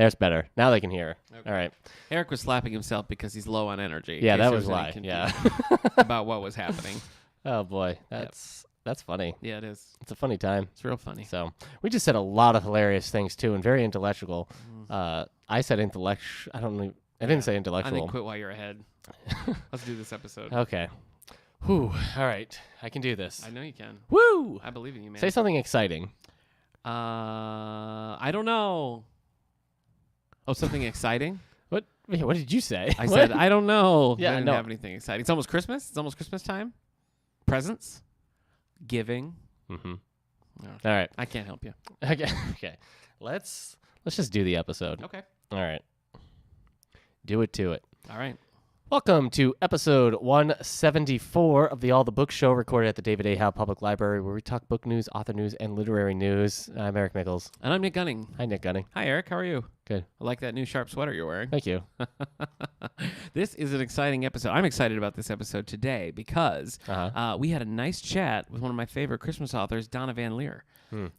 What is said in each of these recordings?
There's better. Now they can hear. Okay. All right. Eric was slapping himself because he's low on energy. Yeah, that there was any why. Yeah. confusion about what was happening. Oh, boy. That's funny. Yeah, it is. It's a funny time. It's real funny. So we just said a lot of hilarious things, too, and very intellectual. I said intellectual. I didn't say intellectual. I think quit while you're ahead. Let's do this episode. Okay. Whew. All right. I can do this. I know you can. Woo! I believe in you, man. Say something exciting. I don't know. Oh, something exciting? What did you say? I said, I don't know. Yeah, I didn't no. have anything exciting. It's almost Christmas. It's almost Christmas time. Presents. Giving. Mm-hmm. No, All right. I can't help you. Okay. Let's just do the episode. Okay. All right. Do it to it. All right. Welcome to episode 174 of the All the Books Show, recorded at the David A. Howe Public Library, where we talk book news, author news, and literary news. I'm Eric Mickles. And I'm Nick Gunning. Hi, Nick Gunning. Hi, Eric. How are you? Good. I like that new sharp sweater you're wearing. Thank you. This is an exciting episode. I'm excited about this episode today because we had a nice chat with one of my favorite Christmas authors, Donna VanLiere.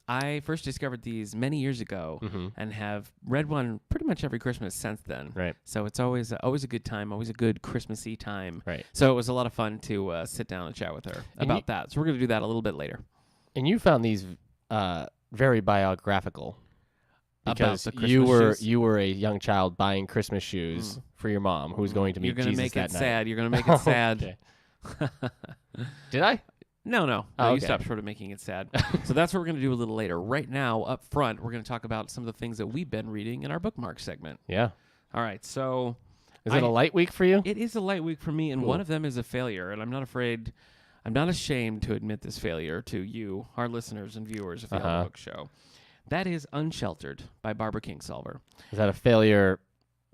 I first discovered these many years ago and have read one pretty much every Christmas since then. Right. So it's always a good time, always a good Christmassy time. Right. So it was a lot of fun to sit down and chat with her about that. So we're going to do that a little bit later. And you found these very biographical. Because About the Christmas you were a young child buying Christmas shoes for your mom, who was going to meet Jesus make that it night. sad. You're going to make it sad. Did I? No. Oh, You okay. stopped short of making it sad. So that's what we're going to do a little later. Right now, up front, we're going to talk about some of the things that we've been reading in our bookmark segment. Yeah. All right, so... Is it a light week for you? It is a light week for me, and one of them is a failure, and I'm not ashamed to admit this failure to you, our listeners and viewers of the All the Book Show. That is Unsheltered by Barbara Kingsolver. Is that a failure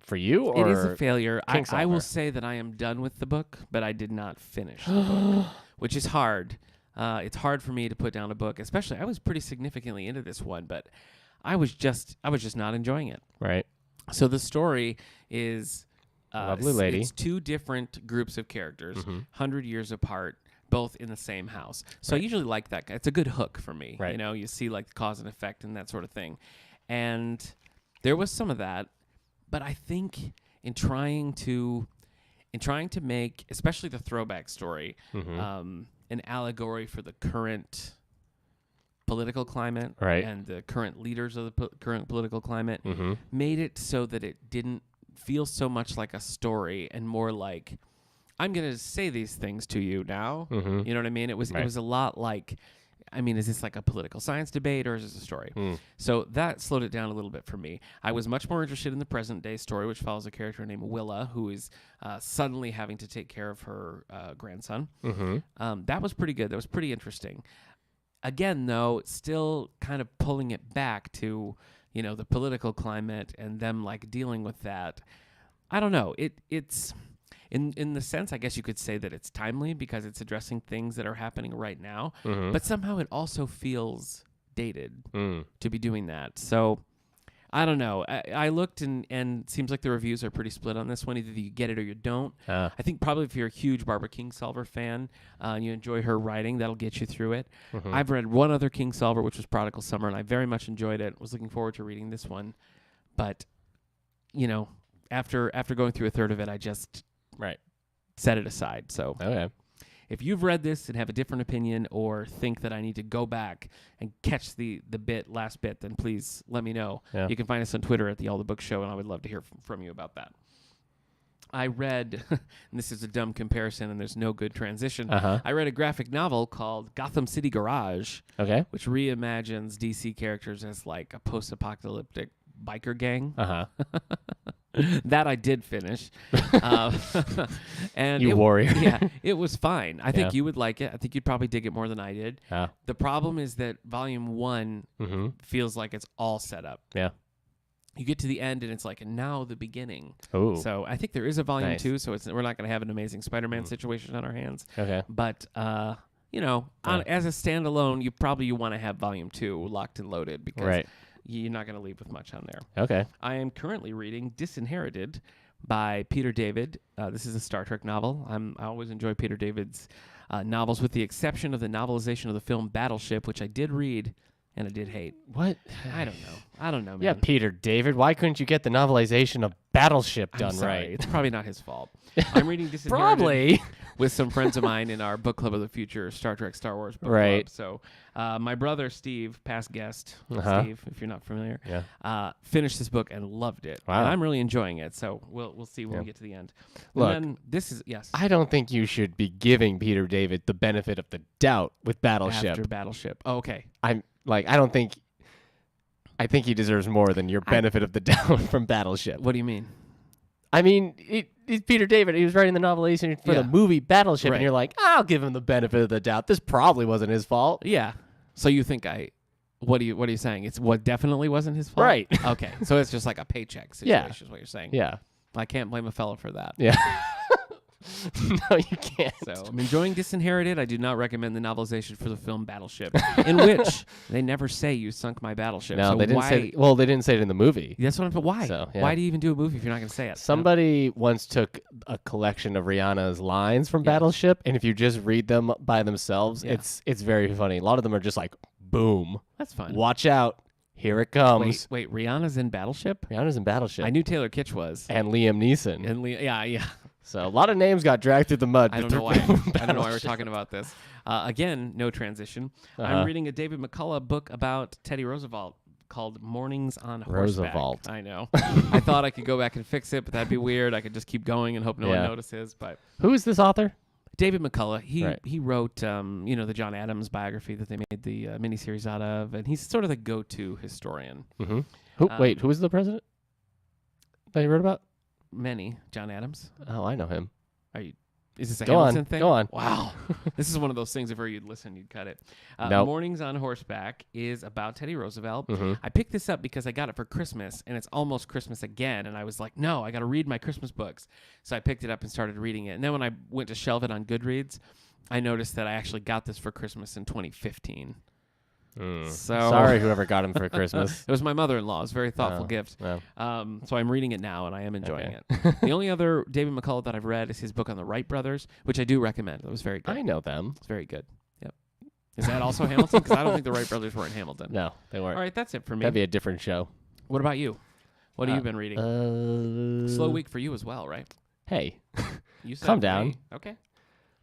for you? Or it is a failure. I will Kingsolver? say that I am done with the book, but I did not finish the book, which is hard. It's hard for me to put down a book, especially I was pretty significantly into this one, but I was just not enjoying it. Right. So the story is Lovely lady. It's two different groups of characters, 100 years apart, both in the same house. So I usually like that. It's a good hook for me. Right. You know, you see like cause and effect and that sort of thing. And there was some of that, but I think in trying to make, especially the throwback story, an allegory for the current political climate and the current leaders of the current political climate, made it so that it didn't feel so much like a story and more like, I'm going to say these things to you now. You know what I mean? It was a lot like, I mean, is this like a political science debate or is this a story? So that slowed it down a little bit for me. I was much more interested in the present day story, which follows a character named Willa, who is suddenly having to take care of her grandson. That was pretty good. That was pretty interesting. Again, though, still kind of pulling it back to, you know, the political climate and them like dealing with that. I don't know. It's in the sense, I guess you could say that it's timely because it's addressing things that are happening right now, but somehow it also feels dated to be doing that. So I don't know. I looked and it seems like the reviews are pretty split on this one. Either you get it or you don't. I think probably if you're a huge Barbara Kingsolver fan and you enjoy her writing, that'll get you through it. I've read one other Kingsolver, which was Prodigal Summer, and I very much enjoyed it. Was looking forward to reading this one. But, you know, after going through a third of it, I just set it aside. So if you've read this and have a different opinion or think that I need to go back and catch the last bit, then please let me know. You can find us on Twitter at the All the Book Show, and I would love to hear from you about that. I read, and this is a dumb comparison, and there's no good transition. I read a graphic novel called Gotham City Garage, which reimagines DC characters as like a post-apocalyptic biker gang. That I did finish. And warrior. Yeah, it was fine. I think you would like it. I think you'd probably dig it more than I did. The problem is that volume 1 feels like it's all set up. You get to the end and it's like, and now the beginning. So I think there is a volume 2, so we're not going to have an Amazing Spider-Man situation on our hands. But, you know, as a standalone, you want to have volume 2 locked and loaded because you're not going to leave with much on there. I am currently reading Disinherited by Peter David. This is a Star Trek novel. I always enjoy Peter David's novels, with the exception of the novelization of the film Battleship, which I did read and I did hate. What? I don't know, man. Yeah, Peter David. Why couldn't you get the novelization of Battleship I'm done sorry. right? It's probably not his fault. I'm reading Disinherited Probably. with some friends of mine in our book club of the future, Star Trek, Star Wars book Right. club. So my brother Steve, past guest Steve, if you're not familiar, finished this book and loved it. Wow. And I'm really enjoying it. So we'll see when we get to the end. Look, and then this is I don't think you should be giving Peter David the benefit of the doubt with Battleship. after Battleship. Oh, okay. I think he deserves more than your benefit of the doubt from Battleship. What do you mean? I mean, he's Peter David. He was writing the novelization for the movie Battleship, and you're like, I'll give him the benefit of the doubt. This probably wasn't his fault. Yeah. So you think what are you saying? It's what definitely wasn't his fault? Right. Okay. So it's just like a paycheck situation is what you're saying. Yeah. I can't blame a fellow for that. Yeah. No, you can't. So I'm enjoying Disinherited. I do not recommend the novelization for the film Battleship, in which they never say you sunk my battleship. No, so they didn't say. Well, they didn't say it in the movie. That's what I'm. But why? So, yeah. Why do you even do a movie if you're not going to say it? Somebody once took a collection of Rihanna's lines from Battleship, and if you just read them by themselves, it's very funny. A lot of them are just like, boom. That's fine. Watch out. Here it comes. Wait, Rihanna's in Battleship? Rihanna's in Battleship. I knew Taylor Kitsch was. And Liam Neeson. And yeah. So a lot of names got dragged through the mud. I don't know why. I don't know why we're talking about this. Again, no transition. I'm reading a David McCullough book about Teddy Roosevelt called Mornings on Horseback. Roosevelt. I know. I thought I could go back and fix it, but that'd be weird. I could just keep going and hope no one notices. But who is this author? David McCullough. He wrote the John Adams biography that they made the miniseries out of, and he's sort of the go-to historian. Mm-hmm. Who was the president that you wrote about? John Adams. Oh, I know him. Is this a Hamilton thing? Go on. Wow. This is one of those things, if you'd listen, you'd cut it. Nope. Mornings on Horseback is about Teddy Roosevelt. Mm-hmm. I picked this up because I got it for Christmas, and it's almost Christmas again, and I was like, no, I got to read my Christmas books. So I picked it up and started reading it. And then when I went to shelve it on Goodreads, I noticed that I actually got this for Christmas in 2015. So sorry, whoever got him for Christmas. It was my mother-in-law. It was a very thoughtful gift. No. So I'm reading it now, and I am enjoying it. The only other David McCullough that I've read is his book on the Wright brothers, which I do recommend. It was very good. I know them. It's very good. Yep. Is that also Hamilton? Because I don't think the Wright brothers were in Hamilton. No, they weren't. All right, that's it for me. That'd be a different show. What about you? What have you been reading? Slow week for you as well, right? Hey, You said calm down. me. Okay.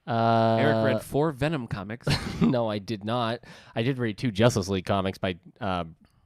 Eric read 4 Venom comics. No, I did not. I did read 2 Justice League comics by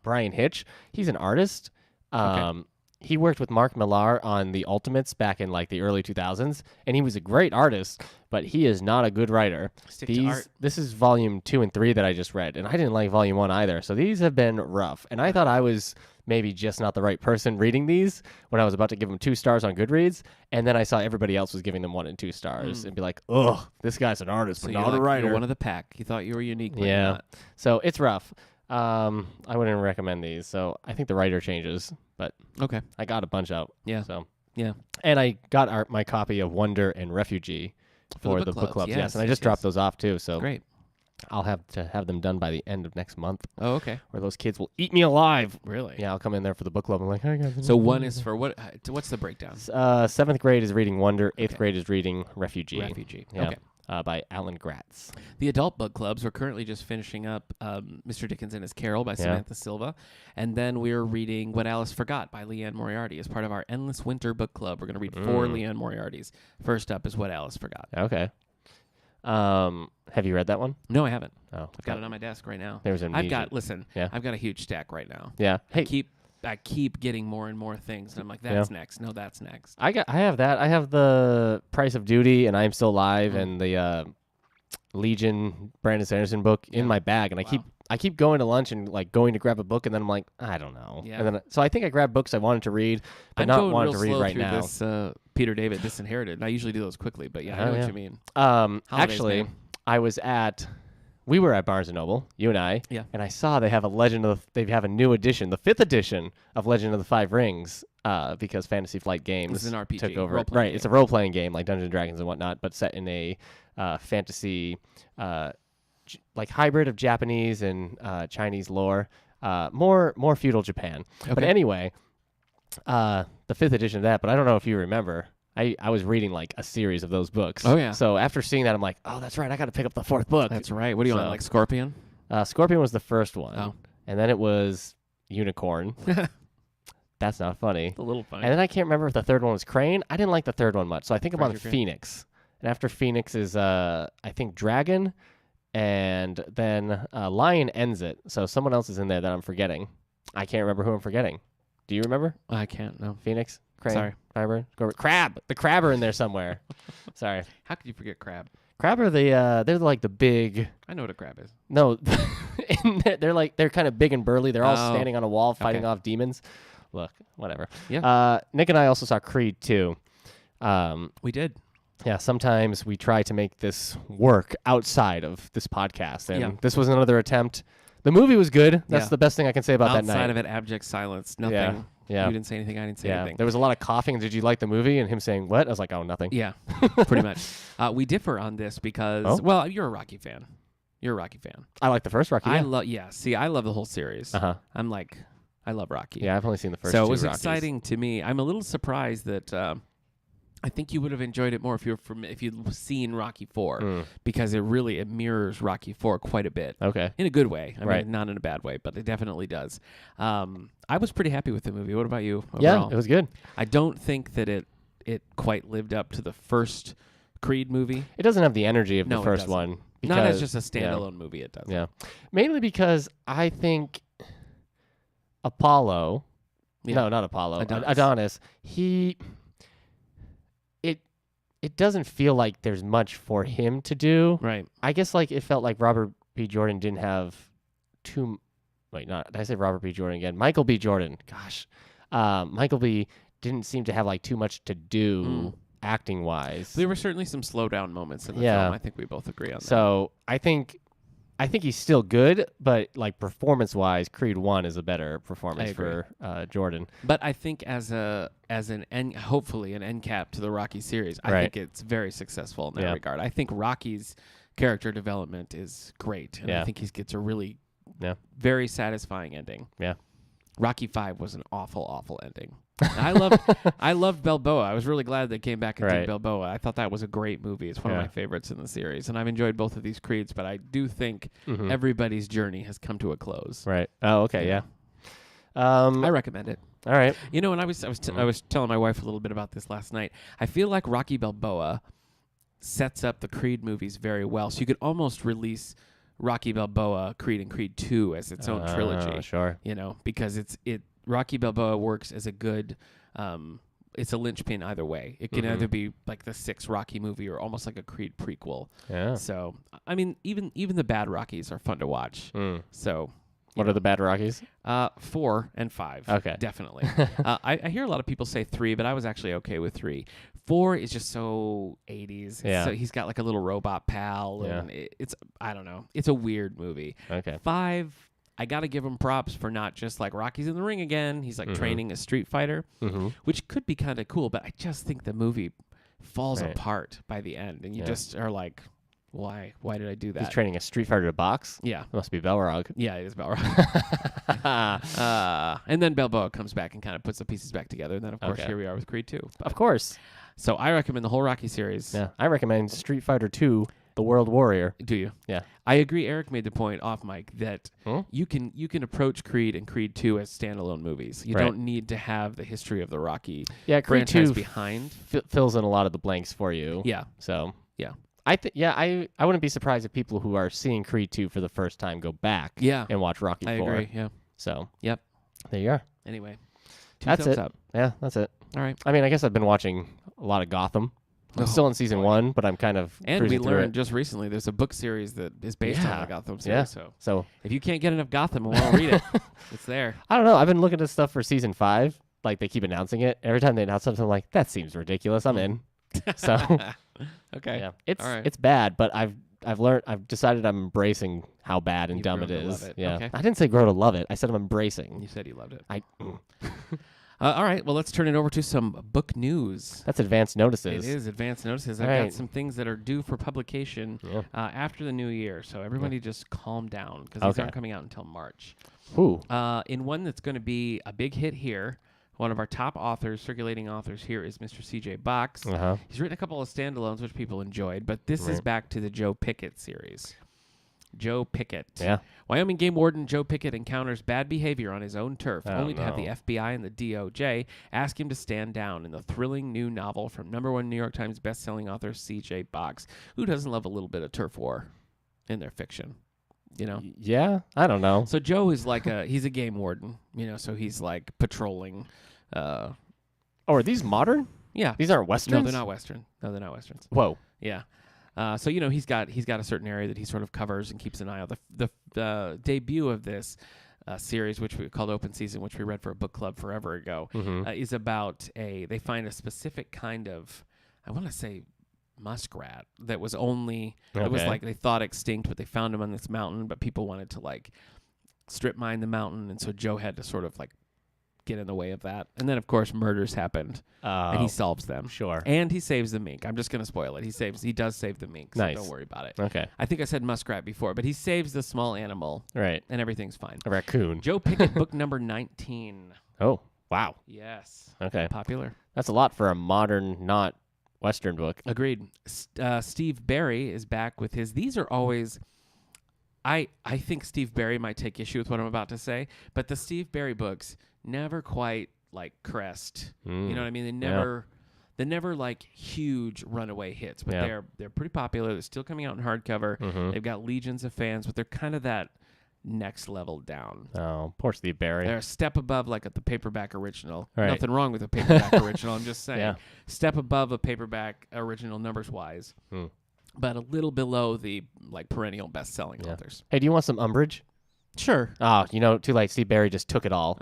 Brian Hitch. He's an artist. Okay. He worked with Mark Millar on the Ultimates back in like the early 2000s, and he was a great artist, but he is not a good writer. Stick to art. This is volume 2 and 3 that I just read, and I didn't like volume 1 either. So these have been rough, and I thought I was maybe just not the right person reading these when I was about to give them 2 stars on Goodreads, and then I saw everybody else was giving them 1 and 2 stars, and be like, ugh, this guy's an artist, but not a writer. You're one of the pack. You thought you were unique, but yeah. you're not. So it's rough. I wouldn't recommend these. So I think the writer changes, but Okay. I got a bunch out. Yeah. So Yeah. and I got my copy of Wonder and Refugee for the book clubs. Yes, and I just dropped those off too. So Great. I'll have to have them done by the end of next month, Oh, okay. or those kids will eat me alive. Really? Yeah, I'll come in there for the book club. I'm like, hey guys. So one is for what? What's the breakdown? 7th grade is reading Wonder. 8th Okay. grade is reading Refugee. Refugee. Yeah. Okay. By Alan Gratz. The adult book clubs, we're currently just finishing up Mr. Dickens and His Carol by Samantha Silva. And then we're reading What Alice Forgot by Leanne Moriarty as part of our Endless Winter book club. We're going to read 4 Leanne Moriartys. First up is What Alice Forgot. Okay. Have you read that one? No, I haven't. Oh, I've got it on my desk right now. There's a I've got a huge stack right now. Yeah. Hey, I keep getting more and more things, and I'm like, that's next. No, that's next. I have that. I have the Price of Duty and I'm Still Alive and the Legion Brandon Sanderson book in my bag, and I keep going to lunch and like going to grab a book, and then I'm like, I don't know. Yeah. And then so I think I grabbed books I wanted to read, but I'm not going wanted real to read slow right through now. This Peter David Disinherited. And I usually do those quickly, but I know what you mean. Holidays, Actually, man. We were at Barnes and Noble, you and I, and I saw they have they have a new edition, the 5th edition of Legend of the Five Rings, because Fantasy Flight Games It's an RPG, took over. role-playing Right, it's a role playing game like Dungeons and Dragons and whatnot, but set in a fantasy like hybrid of Japanese and Chinese lore, more feudal Japan. Okay. But anyway, the 5th edition of that. But I don't know if you remember. I was reading like a series of those books. Oh, yeah. So after seeing that, I'm like, oh, that's right. I got to pick up the 4th book. That's right. What do you want, like Scorpion? Scorpion was the first one. Oh. and then it was Unicorn. That's not funny. A little funny. And then I can't remember if the third one was Crane. I didn't like the third one much, so I think I'm on Frasier Crane. Phoenix. And after Phoenix is, I think, Dragon, and then Lion ends it. So someone else is in there that I'm forgetting. I can't remember who I'm forgetting. Do you remember? I can't, no. Phoenix? Crane? Sorry. Firebird? Crab! The Crab are in there somewhere. Sorry. How could you forget crab? Crab are they're like the big... I know what a crab is. No, they're kind of big and burly. They're all standing on a wall fighting off demons. Look, whatever. Yeah. Nick and I also saw Creed 2. We did. Yeah, sometimes we try to make this work outside of this podcast, and Yeah. this was another attempt. The movie was good. That's Yeah. the best thing I can say about that night. Outside of it, abject silence. Nothing. Yeah. You didn't say anything. I didn't say Yeah, anything. there was a lot of coughing. Did you like the movie? And him saying, what? I was like, oh, nothing. Yeah, pretty much. We differ on this because, well, you're a Rocky fan. You're a Rocky fan. I like the first Rocky. I love, see, I love the whole series. Uh-huh. I'm like, I love Rocky. Yeah, I've only seen the first So two it was Rockies. exciting to me. I'm a little surprised that I think you would have enjoyed it more if you'd seen Rocky 4 because it mirrors Rocky 4 quite a bit. Okay. In a good way. I Right. mean, not in a bad way, but it definitely does. I was pretty happy with the movie. What about you overall? Yeah, it was good. I don't think that it quite lived up to the first Creed movie. It doesn't have the energy of No, the it first doesn't. one. Not as because- just a standalone movie, it does. Yeah. Mainly because I think Apollo, Yeah. no, not Apollo, Adonis. Adonis, it doesn't feel like there's much for him to do. Right. I guess like it felt like Robert B. Jordan didn't have did I say Robert B. Jordan again? Michael B. Jordan. Gosh. Michael B. didn't seem to have like too much to do acting wise. There were certainly some slow down moments in the Yeah. film. I think we both agree on that. So I think he's still good, but like performance wise, Creed 1 is a better performance agree. for Jordan. But I think hopefully an end cap to the Rocky series, I Right. think it's very successful in that Yeah. regard. I think Rocky's character development is great, and I Yeah. think he gets a really Yeah. very satisfying ending. Yeah. Rocky 5 was an awful, awful ending. And I loved Balboa. I was really glad they came back and Right. did Balboa. I thought that was a great movie. It's one of Yeah. my favorites in the series, and I've enjoyed both of these Creeds. But I do think Mhm. everybody's journey has come to a close. Right. Oh, okay. Yeah. Yeah. I recommend it. All right. You know, and I was telling my wife a little bit about this last night. I feel like Rocky Balboa sets up the Creed movies very well. So you could almost release Rocky Balboa, Creed, and Creed 2 as its own trilogy. Sure. You know, because Rocky Balboa works as a good it's a linchpin either way. It can either be like the 6th Rocky movie or almost like a Creed prequel. Yeah. So, I mean, even the bad Rockies are fun to watch. So, What are the bad Rockies? 4 and 5. Okay. Definitely. I hear a lot of people say 3, but I was actually okay with 3. 4 is just so 80s. Yeah. So he's got like a little robot pal, and it's I don't know. It's a weird movie. Okay. 5, I got to give him props for not just like Rocky's in the ring again. He's like training a street fighter, which could be kind of cool, but I just think the movie falls Right. apart by the end, and you just are like, why? Why did I do that? He's training a Street Fighter to box. Yeah. It must be Balrog. Yeah, it is Balrog. And then Balboa comes back and kind of puts the pieces back together. And then, of course, Okay. here we are with Creed 2. Of course. So I recommend the whole Rocky series. Yeah. I recommend Street Fighter 2, The World Warrior. Do you? Yeah. I agree. Eric made the point off mic that you can approach Creed and Creed 2 as standalone movies. You Right. don't need to have the history of the Rocky Yeah, Creed franchise 2 behind. fills in a lot of the blanks for you. Yeah. So, Yeah. I wouldn't be surprised if people who are seeing Creed 2 for the first time go back Yeah. and watch Rocky 4. I agree. Yeah. So, Yep. there you are. Anyway. That's thumbs it. up. Yeah, that's it. All right. I mean, I guess I've been watching a lot of Gotham. I'm still in season 1, but I'm kind of And we cruising through learned it. just recently there's a book series that is based on Yeah. the Gotham series. Yeah. So So, if you can't get enough Gotham and want to read it, it's there. I don't know. I've been looking at stuff for season 5. Like, they keep announcing it. Every time they announce something, I'm like, that seems ridiculous. I'm in. So, Okay. yeah. All right. It's bad, but I've decided I'm embracing how bad and You've dumb it grown to is. love it. Yeah. Okay. I didn't say grow to love it. I said I'm embracing. You said you loved it. I All right. Well, let's turn it over to some book news. That's advance notices. It is advance notices. All I've got right. some things that are due for publication Yeah. after the new year. So everybody just calm down because these Okay. aren't coming out until March. Ooh. In one that's going to be a big hit here, one of our top authors, circulating authors here is Mr. C.J. Box. Uh-huh. He's written a couple of standalones, which people enjoyed, but this is Right. back to the Joe Pickett series. Joe Pickett. Yeah. Wyoming game warden Joe Pickett encounters bad behavior on his own turf, Oh, only to have no. the FBI and the DOJ ask him to stand down in the thrilling new novel from #1 New York Times bestselling author C.J. Box. Who doesn't love a little bit of turf war in their fiction? You know? Yeah, I don't know. So Joe is like he's a game warden, you know, so he's like patrolling. Oh, are these modern? Yeah. These aren't westerns? No, they're not Western. No, they're not Westerns. Whoa. Yeah. So you know he's got a certain area that he sort of covers and keeps an eye on. The debut of this series, which we called Open Season, which we read for a book club forever ago, is about they find a specific kind of, I want to say, muskrat that was only it was like they thought extinct, but they found him on this mountain, but people wanted to like strip mine the mountain, and so Joe had to sort of like get in the way of that. And then of course murders happened, and he solves them. Sure. And he saves the mink. I'm just going to spoil it. He does save the mink, so Nice. don't worry about it. Okay. I think I said muskrat before, but he saves the small animal, Right. and everything's fine. A raccoon. Joe Pickett, book number 19. Oh, wow. Yes. Okay. Popular. That's a lot for a modern, not Western book. Agreed. Steve Barry is back with his. These are always. I think Steve Barry might take issue with what I'm about to say, but the Steve Barry books never quite like crest. You know what I mean? They're never like huge runaway hits, but they're pretty popular. They're still coming out in hardcover. They've got legions of fans, but they're kind of that next level down. Oh, poor Steve Barry. They're a step above like at the paperback original. Right. Nothing wrong with a paperback original. I'm just saying. Yeah. Step above a paperback original numbers wise. But a little below the like perennial best-selling authors. Hey, do you want some umbrage? Sure. Oh, too late. Steve Barry just took it all.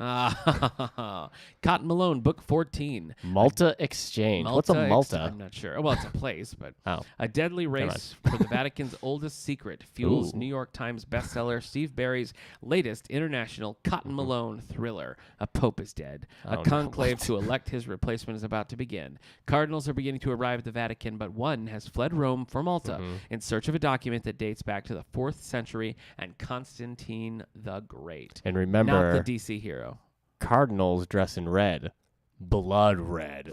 Cotton Malone, book 14. Malta Exchange. What's a Malta? I'm not sure. Well, it's a place, but Oh. a deadly race for the Vatican's oldest secret fuels Ooh. New York Times bestseller Steve Barry's latest international Cotton Malone thriller, A Pope is Dead. A Oh, no. conclave What? to elect his replacement is about to begin. Cardinals are beginning to arrive at the Vatican, but one has fled Rome for Malta in search of a document that dates back to the 4th century and Constantine the Great. And Not remember, the DC hero. cardinals dress in red. Blood red.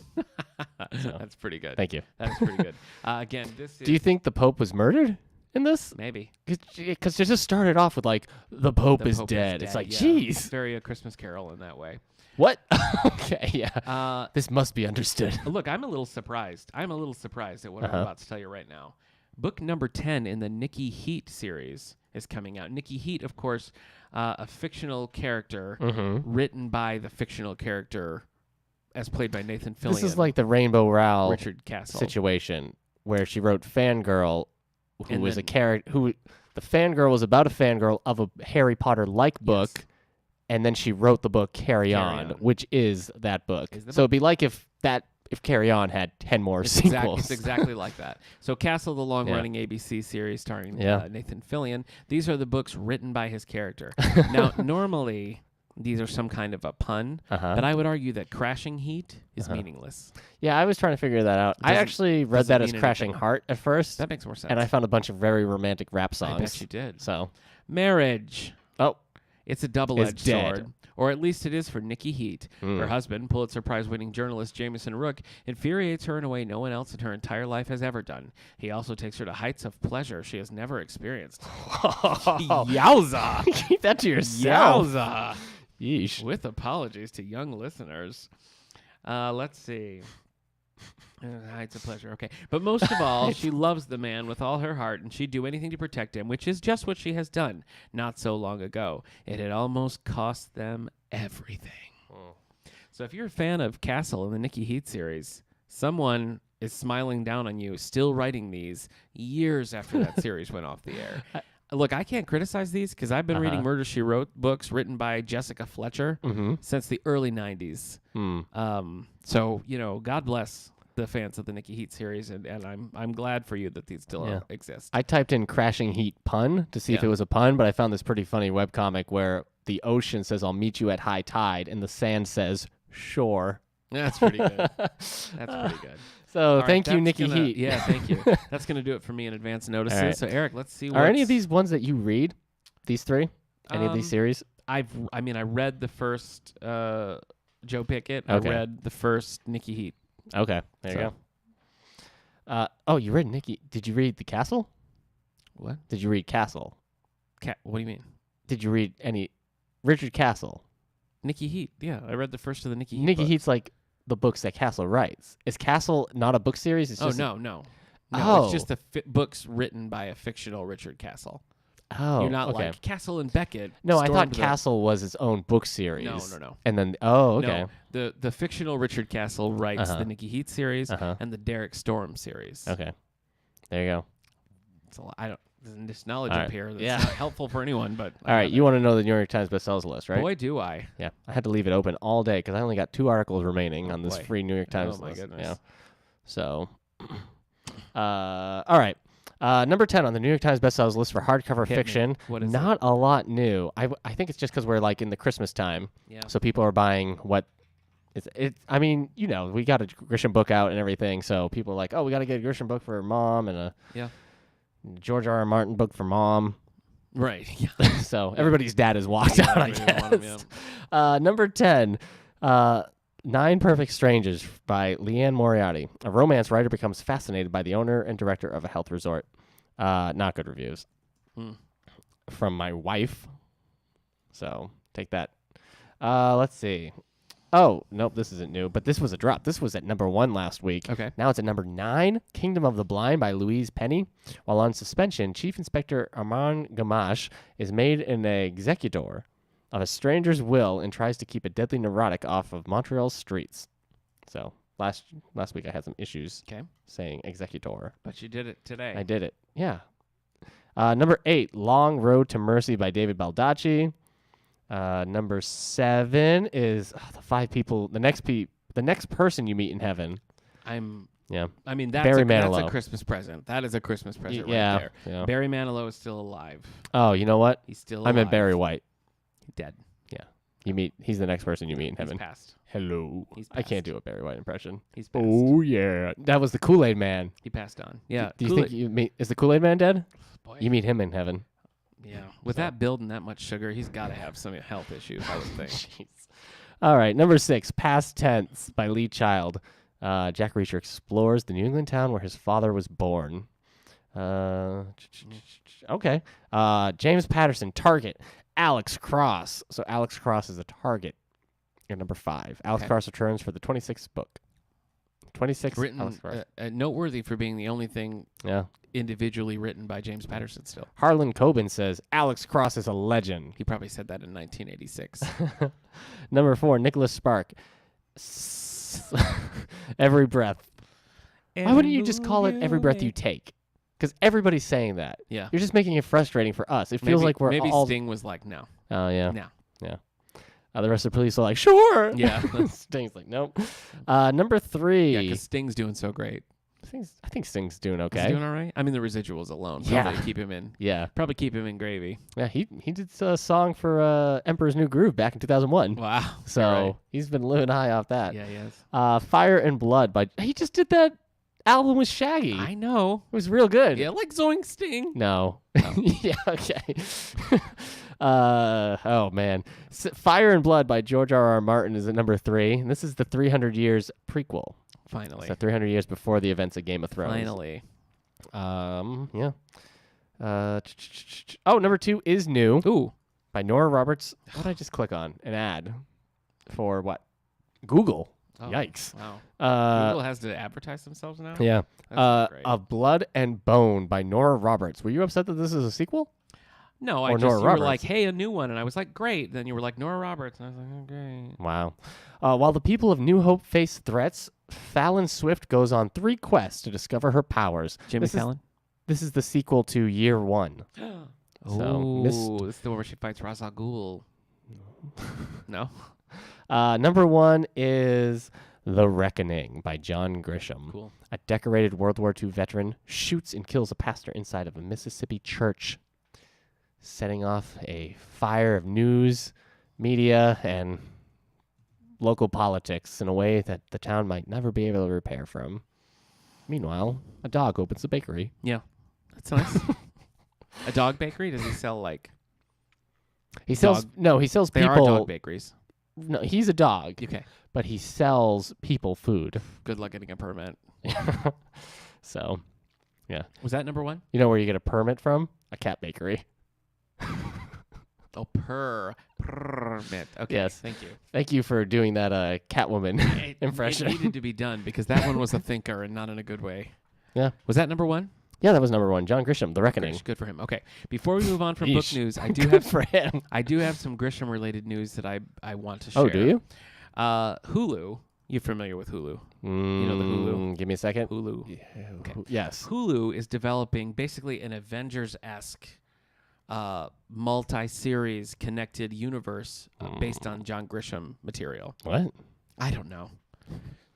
That's pretty good. Thank you. That's pretty good. Again, this is... Do you think the Pope was murdered in this? Maybe. Because it just started off with, like, the Pope is dead. It's like, yeah. jeez. Very a Christmas Carol in that way. What? Okay, yeah. This must be understood. Look, I'm a little surprised. at what I'm about to tell you right now. Book number 10 in the Nikki Heat series is coming out. Nikki Heat, of course, a fictional character written by the fictional character as played by Nathan Fillion. This is like the Rainbow Rowell Richard Castle situation where she wrote Fangirl, who was a character who the fangirl was about a fangirl of a Harry Potter-like book, and then she wrote the book Carry On, which is that book. So it'd be like if Carry On had 10 more sequels. It's exactly like that. So Castle, the long-running ABC series starring Nathan Fillion, these are the books written by his character. Now, normally, these are some kind of a pun, but I would argue that Crashing Heat is meaningless. Yeah, I was trying to figure that out. I actually read that as Crashing Heart at first. That makes more sense. And I found a bunch of very romantic rap songs. I bet you did. So, Marriage. Oh. It's a double-edged dead. sword. Or at least it is for Nikki Heat. Her husband, Pulitzer Prize-winning journalist Jameson Rook, infuriates her in a way no one else in her entire life has ever done. He also takes her to heights of pleasure she has never experienced. Yowza! Keep that to yourself. Yowza! Yeesh. With apologies to young listeners. Let's see. Heights of pleasure. Okay. But most of all, she loves the man with all her heart, and she'd do anything to protect him, which is just what she has done not so long ago. It had almost cost them everything. So if you're a fan of Castle in the Nikki Heat series, someone is smiling down on you, still writing these years after that series went off the air. Look, I can't criticize these because I've been reading Murder, She Wrote books written by Jessica Fletcher since the early 90s. So, God bless the fans of the Nikki Heat series, and I'm glad for you that these still exist. I typed in Crashing Heat pun to see if it was a pun, but I found this pretty funny webcomic where the ocean says, I'll meet you at high tide, and the sand says, sure. That's pretty good. That's pretty good. So thank you, Nikki Heat. Yeah, thank you. That's going to do it for me in advance notices. Right. So, Eric, let's see. Are any of these ones that you read? These three? Any of these series? I read the first Joe Pickett. Okay. I read the first Nikki Heat. Okay, there you go. Oh, you read Nikki. Did you read The Castle? What? Did you read Castle? What do you mean? Did you read any Richard Castle? Nikki Heat. Yeah, I read the first of the Nikki Heat. Nikki books. Heat's like the books that Castle writes. Is Castle not a book series? It's just No, Oh. it's just the books written by a fictional Richard Castle. Oh, You're not okay. like Castle and Beckett. No, I thought stormed the- Castle was its own book series. No. And then, okay. No, the fictional Richard Castle writes Uh-huh. the Nikki Heat series Uh-huh. and the Derek Storm series. Okay. There you go. It's a lot. There's this knowledge All up right. here that's Yeah. not helpful for anyone. But All right, you want to know the New York Times bestsellers list, right? Boy, do I. Yeah. I had to leave it open all day because I only got 2 articles remaining on this boy. free New York Times Oh, my list. goodness. Yeah. So, all right. Number 10 on the New York Times bestsellers list for hardcover Hit me. fiction. What is Not a lot new. I think it's just because we're like in the Christmas time. Yeah. So people are buying what I mean, we got a Grisham book out and everything, so people are like, oh, we got to get a Grisham book for mom and a George R. R. Martin book for mom. Right. Yeah. So everybody's dad has walked out, I Everybody want 'em, guess. Number 10, Nine Perfect Strangers by Leanne Moriarty. A romance writer becomes fascinated by the owner and director of a health resort. Not good reviews. From my wife. So take that. Let's see. Oh, nope, this isn't new, but this was a drop. This was at number 1 last week. Okay. Now it's at number 9, Kingdom of the Blind by Louise Penny. While on suspension, Chief Inspector Armand Gamache is made an executor of a stranger's will and tries to keep a deadly neurotic off of Montreal's streets. So last week I had some issues saying executor. But you did it today. I did it. Yeah. Number 8, Long Road to Mercy by David Baldacci. Number 7 is the 5 people. The next person you meet in heaven. I mean, Barry that's Manilow. a Christmas present. That is a Christmas present Yeah, right there. yeah. Barry Manilow is still alive. Oh, you know what? He's still I alive. meant Barry White. He's dead. Yeah. He's the next person you meet in heaven. He's passed. Hello. He's I can't passed. do a Barry White impression. He's passed. Oh, yeah. That was the Kool-Aid Man. He passed on. Yeah. Do you think is the Kool-Aid Man dead? Boy. You meet him in heaven. Yeah. With that build and that much sugar, he's got to have some health issues, I would think. Jeez. All right. Number 6, Past Tense by Lee Child. Jack Reacher explores the New England town where his father was born. Okay. James Patterson, Target. Alex Cross. So Alex Cross is a target. At number 5. Alex Cross returns for the 26th book. 26th Written Alex Cross. noteworthy for being the only thing Yeah. individually written by James Patterson still. Harlan Coben says Alex Cross is a legend. He probably said that in 1986. Number 4, Nicholas Spark. Every breath. Why wouldn't you just call it every breath you take? Because everybody's saying that. Yeah. You're just making it frustrating for us. It feels like we're maybe all. Sting was like, no. Oh yeah. No. Yeah. The rest of the police are like, sure. Yeah. Sting's like, nope. Number 3. Yeah, because Sting's doing so great. I think Sting's doing Is okay. he doing all right? I mean, the residuals alone Yeah. probably keep him in. Yeah. Probably keep him in gravy. Yeah. He did a song for Emperor's New Groove back in 2001. Wow. So Right. he's been living high off that. Yeah, he is. Fire and Blood by. He just did that album with Shaggy. I know. It was real good. Yeah, like Zoink Sting. No. Yeah, okay. Oh, man. Fire and Blood by George R. R. Martin is at number 3. And this is the 300 Years prequel. Finally. So 300 years before the events of Game of Thrones. Finally. Yeah. Number 2 is new Ooh. by Nora Roberts. What did I just click on? An ad for what? Google. Oh, Yikes. Wow. Google has to advertise themselves now? Yeah. That's great. Of Blood and Bone by Nora Roberts. Were you upset that this is a sequel? No, Or you Nora were Roberts. like, hey, a new one. And I was like, great. Then you were like, Nora Roberts. And I was like, oh, great. Wow. While the people of New Hope face threats, Fallon Swift goes on 3 quests to discover her powers. Jimmy Fallon? This is the sequel to Year One. Oh, Miss- this is the one where she fights Ra's al Ghul. No? Number 1 is The Reckoning by John Grisham. Cool. A decorated World War II veteran shoots and kills a pastor inside of a Mississippi church, setting off a fire of news, media, and local politics in a way that the town might never be able to repair from. Meanwhile, a dog opens a bakery. Yeah. That's nice. A dog bakery? Does he sell, like... He sells There people. are dog bakeries. No, he's a dog, Okay. but he sells people food. Good luck getting a permit. So, yeah. Was that number 1? You know where you get a permit from? A cat bakery. Oh, permit. Okay. Yes. Thank you. Thank you for doing that Catwoman It impression. needed to be done because that one was a thinker and not in a good way. Yeah. Was that number one? Yeah, that was number 1. John Grisham, The Reckoning. Good for him. Okay. Before we move on from book Yeesh. news, I do Good have for him. some Grisham related news that I want to share. Oh, do you? Hulu. You're familiar with Hulu? You know the Hulu. Give me a second. Hulu. Yeah, Okay. Yes. Hulu is developing basically an Avengers-esque multi-series connected universe based on John Grisham material. What? I don't know.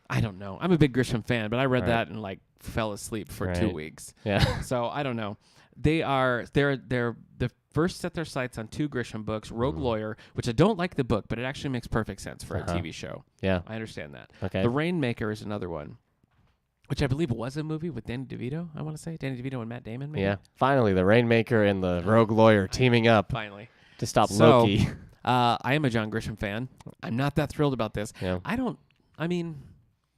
I'm a big Grisham fan, but I read Right. that and like fell asleep for 2 Right. weeks. Yeah. So I don't know. They're the first set their sights on 2 Grisham books, Rogue Lawyer, which I don't like the book, but it actually makes perfect sense for a TV show. Yeah. I understand that. Okay. The Rainmaker is another one, which I believe was a movie with Danny DeVito, I want to say. Danny DeVito and Matt Damon, maybe? Yeah. Finally, the Rainmaker and the Rogue Lawyer teaming up Finally. to stop So, Loki. I am a John Grisham fan. I'm not that thrilled about this. Yeah.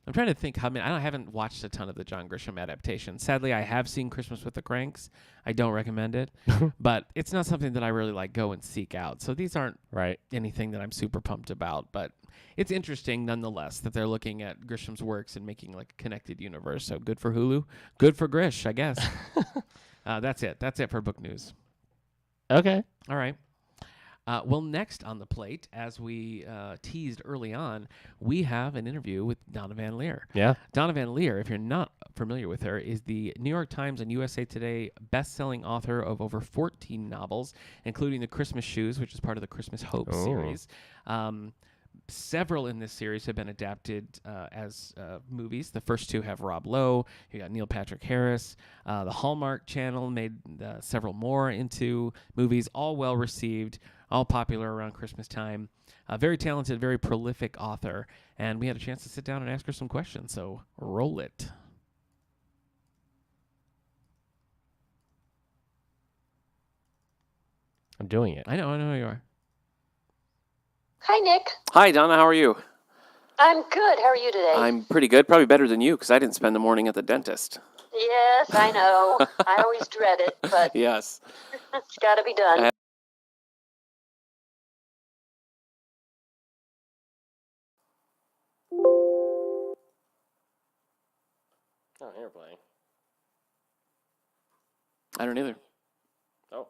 I'm trying to think how many. I haven't watched a ton of the John Grisham adaptations. Sadly, I have seen Christmas with the Cranks. I don't recommend it, but it's not something that I really like go and seek out. So these aren't Right. anything that I'm super pumped about, but it's interesting nonetheless that they're looking at Grisham's works and making like a connected universe. So good for Hulu, good for Grish, I guess. That's it. That's it for book news. Okay. All right. Well, next on the plate, as we teased early on, we have an interview with Donna VanLiere. Yeah. Donna VanLiere, if you're not familiar with her, is the New York Times and USA Today best-selling author of over 14 novels, including The Christmas Shoes, which is part of the Christmas Hope series. Several in this series have been adapted as movies. The first 2 have Rob Lowe. You got Neil Patrick Harris. The Hallmark Channel made several more into movies, all well received, all popular around Christmas time. A very talented, very prolific author. And we had a chance to sit down and ask her some questions. So roll it. I'm doing it. I know who you are. Hi, Nick. Hi, Donna. How are you? I'm good. How are you today? I'm pretty good. Probably better than you because I didn't spend the morning at the dentist. Yes, I know. I always dread it, but Yes. it's got to be done. Oh, you're playing. I don't either. Oh.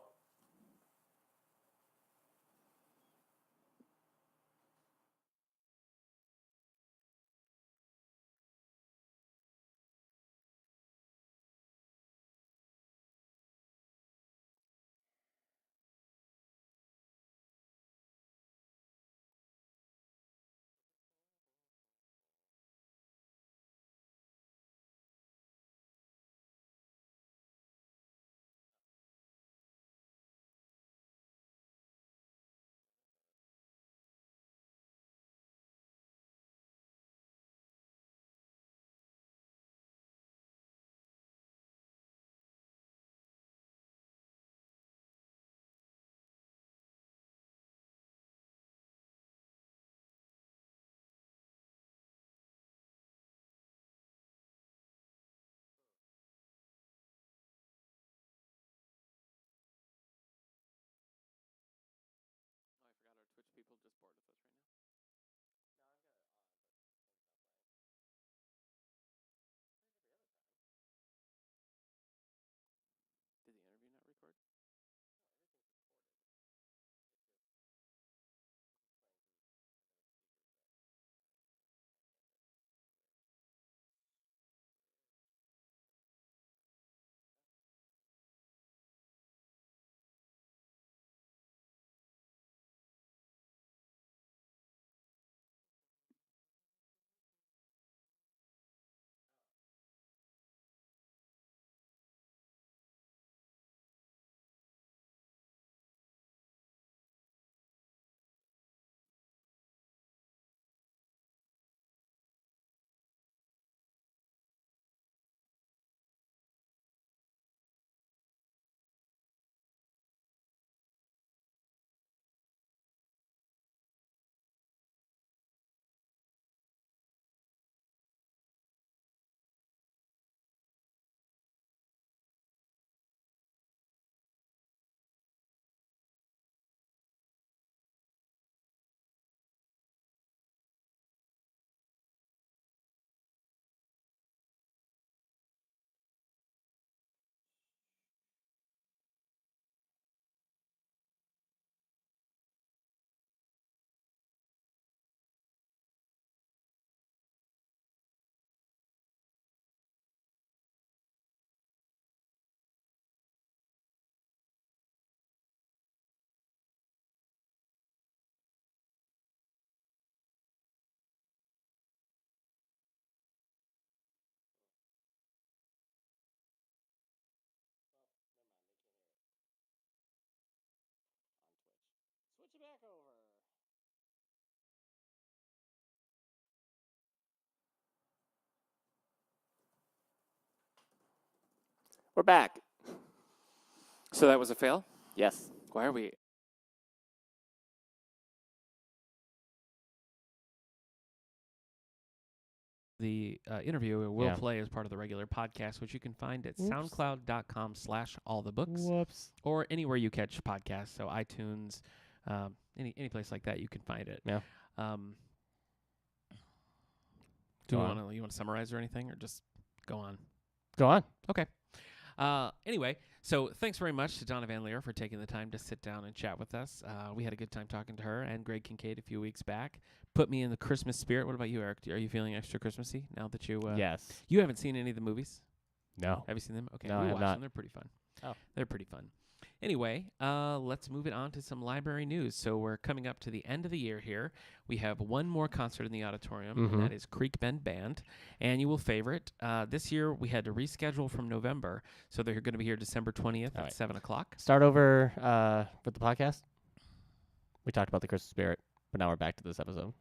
We're back. So that was a fail? Yes. Why are we? The interview will Yeah. play as part of the regular podcast, which you can find at Oops. soundcloud.com/allthebooks Whoops. or anywhere you catch podcasts. So iTunes, any place like that, you can find it. Yeah. Do Go you on. want to summarize or anything, or just go on? Go on. Okay. Anyway, so thanks very much to Donna VanLiere for taking the time to sit down and chat with us. We had a good time talking to her and Greg Kincaid a few weeks back. Put me in the Christmas spirit. What about you, Eric? Are you feeling extra Christmassy now that you... Yes. You haven't seen any of the movies? No. Have you seen them? Okay, No, I we have watched not. them. They're pretty fun. Oh. They're pretty fun. Anyway, let's move it on to some library news. So we're coming up to the end of the year here. We have one more concert in the auditorium, Mhm. and that is Creek Bend Band, annual favorite. This year we had to reschedule from November, so they're going to be here December 20th All at right. 7 o'clock. Start over with the podcast. We talked about the Christmas spirit, but now we're back to this episode.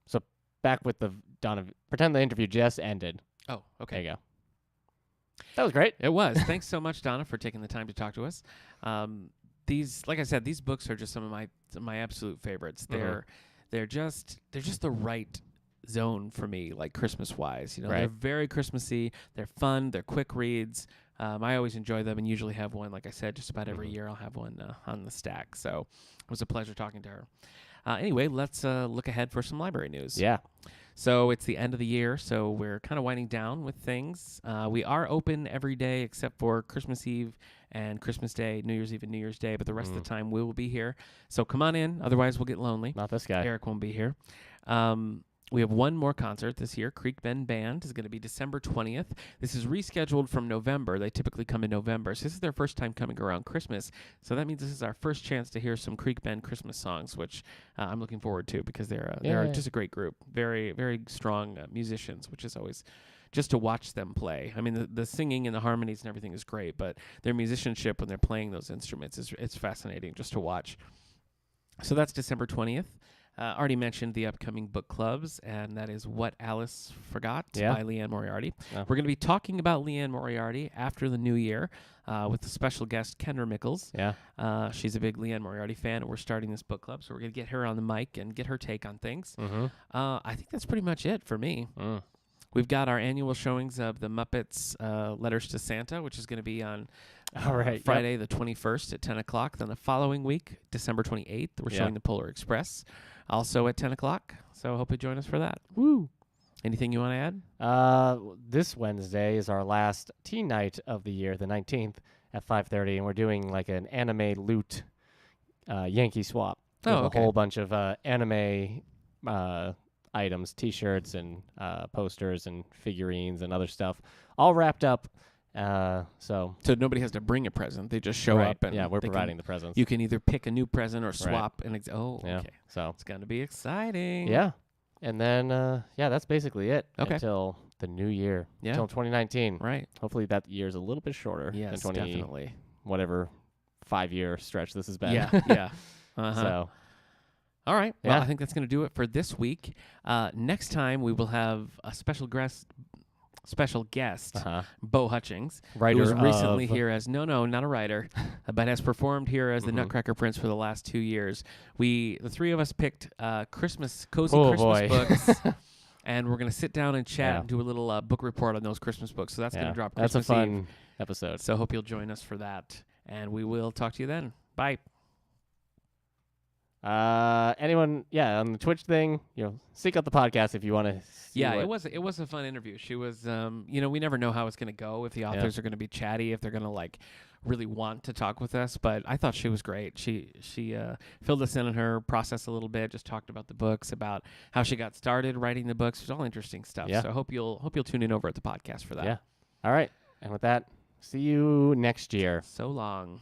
So back with the Donna. Pretend the interview just ended. Oh, okay. There you go. That was great. It was. Thanks so much, Donna, for taking the time to talk to us. These, like I said, these books are just some of my absolute favorites. Mhm. They're just the right zone for me, like Christmas wise. You know, Right. they're very Christmassy. They're fun. They're quick reads. I always enjoy them and usually have one. Like I said, just about every Mhm. year I'll have one on the stack. So it was a pleasure talking to her. Anyway, let's look ahead for some library news. Yeah. So it's the end of the year, so we're kind of winding down with things. We are open every day except for Christmas Eve and Christmas Day, New Year's Eve and New Year's Day, but the rest of the time we will be here. So come on in, otherwise we'll get lonely. Not this guy. Eric won't be here. We have one more concert this year. Creek Bend Band is going to be December 20th. This is rescheduled from November. They typically come in November. So this is their first time coming around Christmas. So that means this is our first chance to hear some Creek Bend Christmas songs, which I'm looking forward to because they're Yeah. just a great group. Very, very strong musicians, which is always just to watch them play. I mean, the singing and the harmonies and everything is great, but their musicianship when they're playing those instruments it's fascinating just to watch. So that's December 20th. Already mentioned the upcoming book clubs, and that is What Alice Forgot by Leanne Moriarty. Yeah. We're going to be talking about Leanne Moriarty after the new year with the special guest, Kendra Mickles. Yeah. She's a big Leanne Moriarty fan, and we're starting this book club, so we're going to get her on the mic and get her take on things. Mm-hmm. I think that's pretty much it for me. We've got our annual showings of the Muppets Letters to Santa, which is going to be on All right. Friday the 21st at 10 o'clock. Then the following week, December 28th, we're showing the Polar Express, also at 10 o'clock. So I hope you join us for that. Woo. Anything you want to add? This Wednesday is our last teen night of the year, the 19th at 5:30, and we're doing like an anime loot Yankee swap. Oh, with okay. A whole bunch of anime items, T-shirts and posters and figurines and other stuff, all wrapped up. So nobody has to bring a present. They just show right, up and yeah, we're they providing the presents. You can either pick a new present or swap. And Yeah. okay. So It's going to be exciting. yeah, and then that's basically it Okay. until the new year, Yeah. until 2019. Right. Hopefully that year's a little bit shorter Yes, than 20 definitely. whatever 5-year stretch this has been. Yeah. Yeah. Uh-huh. So All right. Well, Yeah. I think that's going to do it for this week. Next time we will have a special guest, Bo Hutchings, writer who was recently of- here as not a writer, but has performed here as the Mhm. Nutcracker Prince for the last 2 years. The three of us picked cozy Oh, Christmas boy. books, and we're going to sit down and chat Yeah. and do a little book report on those Christmas books. So that's going Yeah, to drop that's a Christmas fun Eve. episode. So hope you'll join us for that, and we will talk to you then. Bye. Anyone, on the Twitch thing, seek out the podcast if you want to. Yeah, it was a fun interview. She was, we never know how it's going to go, if the authors are going to be chatty, if they're going to really want to talk with us. But I thought she was great. She filled us in on her process a little bit, just talked about the books, about how she got started writing the books. It was all interesting stuff. Yeah. So I hope you'll tune in over at the podcast for that. Yeah. All right, and with that, see you next year. So long.